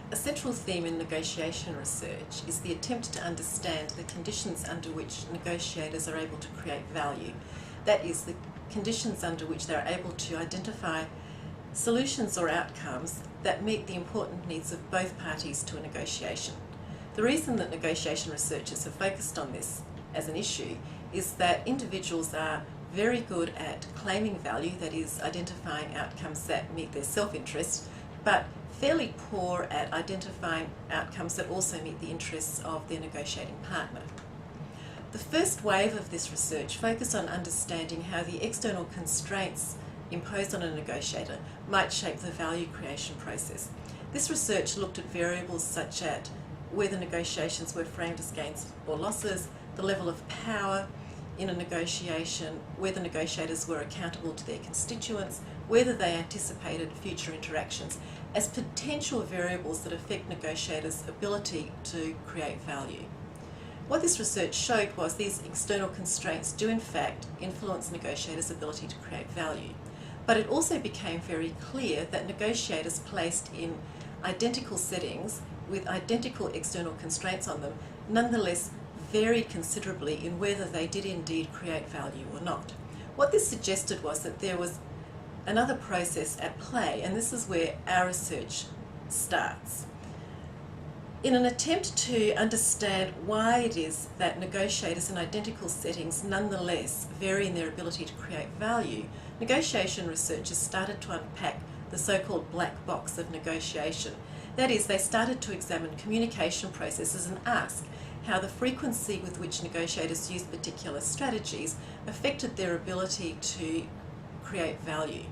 A central theme in negotiation research is the attempt to understand the conditions under which negotiators are able to create value. That is, the conditions under which they are able to identify solutions or outcomes that meet the important needs of both parties to a negotiation. The reason that negotiation researchers have focused on this as an issue is that individuals are very good at claiming value, that is, identifying outcomes that meet their self-interest, but fairly poor at identifying outcomes that also meet the interests of their negotiating partner. The first wave of this research focused on understanding how the external constraints imposed on a negotiator might shape the value creation process. This research looked at variables such as whether negotiations were framed as gains or losses, the level of power in a negotiation, whether negotiators were accountable to their constituents, whether they anticipated future interactions as potential variables that affect negotiators' ability to create value. What this research showed was these external constraints do in fact influence negotiators' ability to create value. But it also became very clear that negotiators placed in identical settings with identical external constraints on them nonetheless varied considerably in whether they did indeed create value or not. What this suggested was that there was another process at play, and this is where our research starts. In an attempt to understand why it is that negotiators in identical settings nonetheless vary in their ability to create value, negotiation researchers started to unpack the so-called black box of negotiation. That is, they started to examine communication processes and ask how the frequency with which negotiators used particular strategies affected their ability to create value.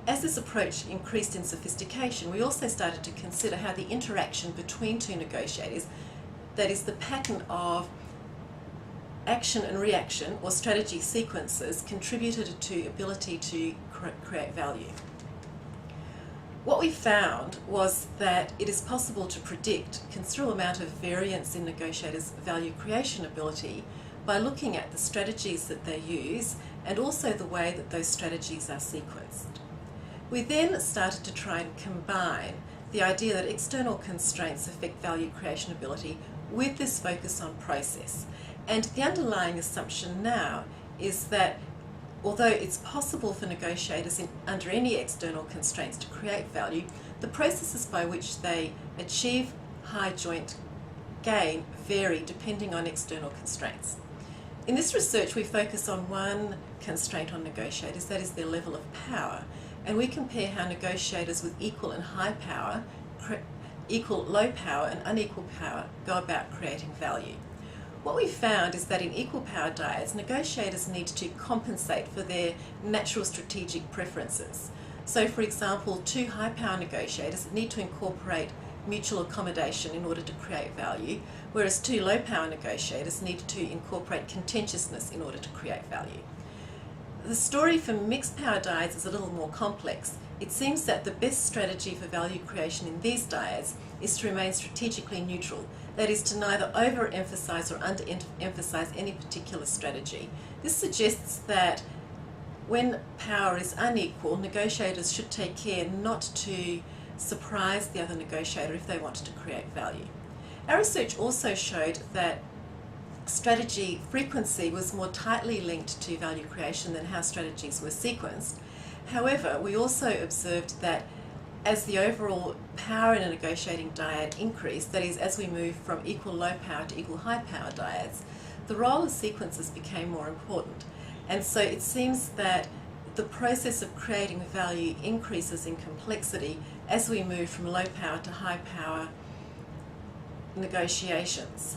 As this approach increased in sophistication, we also started to consider how the interaction between two negotiators, that is, the pattern of action and reaction or strategy sequences, contributed to ability to create value. What we found was that it is possible to predict a considerable amount of variance in negotiators' value creation ability by looking at the strategies that they use and also the way that those strategies are sequenced. We then started to try and combine the idea that external constraints affect value creation ability with this focus on process. And the underlying assumption now is that although it's possible for negotiators under any external constraints to create value, the processes by which they achieve high joint gain vary depending on external constraints. In this research, we focus on one constraint on negotiators, that is their level of power, and we compare how negotiators with equal and high power, equal low power and unequal power go about creating value. What we found is that in equal power dyads, negotiators need to compensate for their natural strategic preferences. So for example, two high power negotiators need to incorporate mutual accommodation in order to create value, whereas two low power negotiators need to incorporate contentiousness in order to create value. The story for mixed power dyads is a little more complex. It seems that the best strategy for value creation in these dyads is to remain strategically neutral, that is, to neither overemphasize or underemphasize any particular strategy. This suggests that when power is unequal, negotiators should take care not to surprise the other negotiator if they wanted to create value. Our research also showed that strategy frequency was more tightly linked to value creation than how strategies were sequenced. However, we also observed that as the overall power in a negotiating dyad increased, that is, as we moved from equal low power to equal high power dyads, the role of sequences became more important. And so it seems that the process of creating value increases in complexity as we move from low power to high power negotiations.